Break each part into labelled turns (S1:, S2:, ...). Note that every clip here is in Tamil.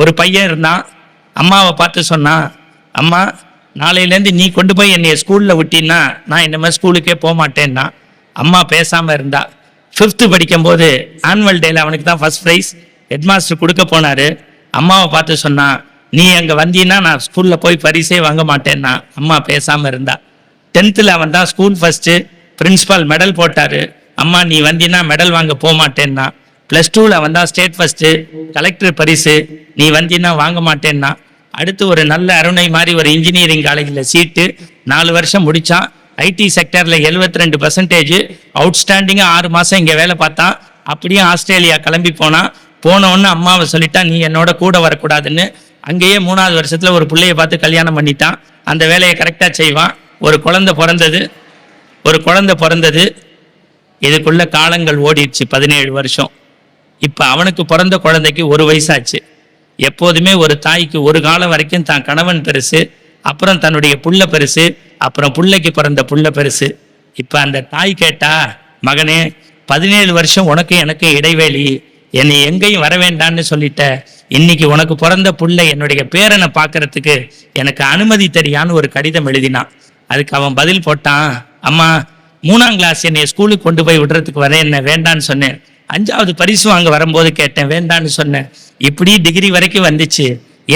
S1: ஒரு பையன் இருந்தான். அம்மாவை பார்த்து சொன்னான், அம்மா நாளையிலேருந்து நீ கொண்டு போய் என்னைய ஸ்கூலில் விட்டின்னா நான் இனிமேல் ஸ்கூலுக்கே போக மாட்டேன்னா. அம்மா பேசாமல் இருந்தா. 5th படிக்கும்போது ஆனுவல் டேல அவனுக்கு தான் ஃபர்ஸ்ட் ப்ரைஸ் ஹெட்மாஸ்டர் கொடுக்க போனார். அம்மாவை பார்த்து சொன்னான், நீ அங்கே வந்தீன்னா நான் ஸ்கூலில் போய் பரிசே வாங்க மாட்டேன்னா. அம்மா பேசாமல் இருந்தா. 10th அவன் தான் ஸ்கூல் ஃபஸ்ட்டு, பிரின்ஸிபால் மெடல் போட்டார். அம்மா நீ வந்தீன்னா மெடல் வாங்க போக மாட்டேன்னா. +2 அவன் தான் ஸ்டேட் ஃபஸ்ட்டு, கலெக்டர் பரிசு, நீ வந்தீன்னா வாங்க மாட்டேன்னா. அடுத்து ஒரு நல்ல அருணை மாதிரி ஒரு இன்ஜினியரிங் காலேஜில் சீட்டு, 4 வருஷம் முடித்தான். ஐடி செக்டரில் 72%, அவுட்ஸ்டாண்டிங்காக 6 மாதம் இங்கே வேலை பார்த்தான். அப்படியே ஆஸ்திரேலியா கிளம்பி போனோன்னு அம்மாவை சொல்லிட்டா, நீ என்னோட கூட வரக்கூடாதுன்னு. அங்கேயே 3வது வருஷத்தில் ஒரு பிள்ளையை பார்த்து கல்யாணம் பண்ணிட்டான். அந்த வேலையை கரெக்டாக செய்வான். ஒரு குழந்தை பிறந்தது. இதுக்குள்ள காலங்கள் ஓடிடுச்சு 17 வருஷம். இப்போ அவனுக்கு பிறந்த குழந்தைக்கு 1 வயசாச்சு. எப்போதுமே ஒரு தாய்க்கு ஒரு காலம் வரைக்கும் தான் கணவன் பெருசு, அப்புறம் தன்னுடைய புள்ள பெருசு, அப்புறம் புள்ளைக்கு பிறந்த புள்ள பெருசு. இப்போ அந்த தாய் கேட்டா, மகனே 17 வருஷம் உனக்கு எனக்கு இடைவேளி, என்னை எங்கேயும் வர வேண்டான்னு சொல்லிட்ட. இன்னைக்கு உனக்கு பிறந்த புள்ள என்னுடைய பேரனை பார்க்கறதுக்கு எனக்கு அனுமதி தெரியான்னு ஒரு கடிதம் எழுதினான். அதுக்கு அவன் பதில் போட்டான், அம்மா 3ஆம் கிளாஸ் என்னை ஸ்கூலுக்கு கொண்டு போய் விடுறதுக்கு வரேன், என்ன வேண்டான்னு சொன்னேன். 5வது பரிசு வாங்க வரும்போது கேட்டேன், வேண்டான்னு சொன்னேன். இப்படி டிகிரி வரைக்கும் வந்துச்சு.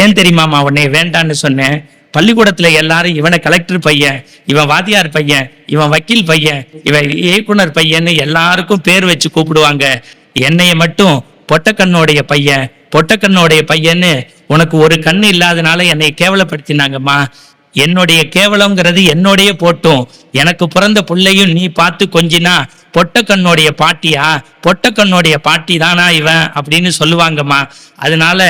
S1: ஏன் தெரியுமாமா உன்னை வேண்டான்னு சொன்னேன்? பள்ளிக்கூடத்தில் எல்லாரும் இவனை கலெக்டர் பையன், இவன் வாத்தியார் பையன், இவன் வக்கீல் பையன், இவன் இயக்குனர் பையன்னு எல்லாருக்கும் பேர் வச்சு கூப்பிடுவாங்க. என்னைய மட்டும் பொட்டக்கண்ணோடைய பையன்னு உனக்கு ஒரு கண்ணு இல்லாதனால என்னை கேவலப்படுத்தினாங்கம்மா. என்னுடைய கேவலங்கிறது என்னோடைய போட்டும், எனக்கு பிறந்த பிள்ளையும் நீ பார்த்து கொஞ்சினா பொட்டக்கண்ணோடைய பாட்டி தானா இவன் அப்படின்னு சொல்லுவாங்கம்மா. அதனால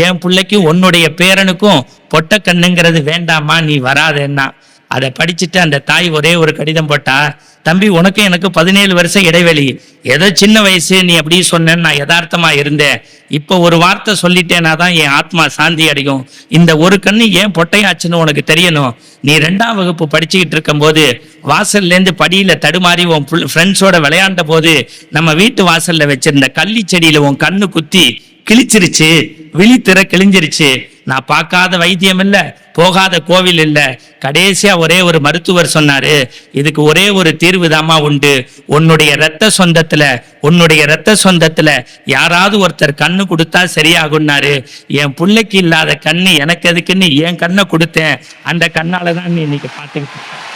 S1: என் பிள்ளைக்கு உன்னுடைய பேரனுக்கும் பொட்டக்கண்ணுங்கிறது வேண்டாமா, நீ வராதேன்னா. அதை படிச்சுட்டு அந்த தாய் ஒரே ஒரு கடிதம் போட்டா, தம்பி உனக்கு எனக்கு 17 வருஷம் இடைவெளி, ஏதோ சின்ன வயசு நீ அப்படி சொன்னேன்னு நான் யதார்த்தமா இருந்தேன். இப்போ ஒரு வார்த்தை சொல்லிட்டேனா தான் என் ஆத்மா சாந்தி அடையும். இந்த ஒரு கண்ணு ஏன் பொட்டையாச்சுன்னு உனக்கு தெரியணும். நீ 2ஆம் வகுப்பு படிச்சுக்கிட்டு இருக்கும் போது வாசல்லேருந்து படியில தடுமாறி உன் ஃப்ரெண்ட்ஸோட விளையாண்ட போது நம்ம வீட்டு வாசல்ல வச்சிருந்த கள்ளி செடியில உன் கண்ணு குத்தி கிழிச்சிருச்சு, விழித்திர கிழிஞ்சிருச்சு. நான் பார்க்காத வைத்தியம் இல்லை, போகாத கோவில் இல்லை. கடைசியா ஒரே ஒரு மருத்துவர் சொன்னாரு, இதுக்கு ஒரே ஒரு தீர்வு தாமா உண்டு. உன்னுடைய ரத்த சொந்தத்துல யாராவது ஒருத்தர் கண்ணு கொடுத்தா சரியாகும்னாரு. என் பிள்ளைக்கு இல்லாத கண்ணு எனக்கு எதுக்குன்னு என் கண்ணை கொடுத்தேன். அந்த கண்ணால தான் நீ இன்னைக்கு பார்த்துக்கிட்டு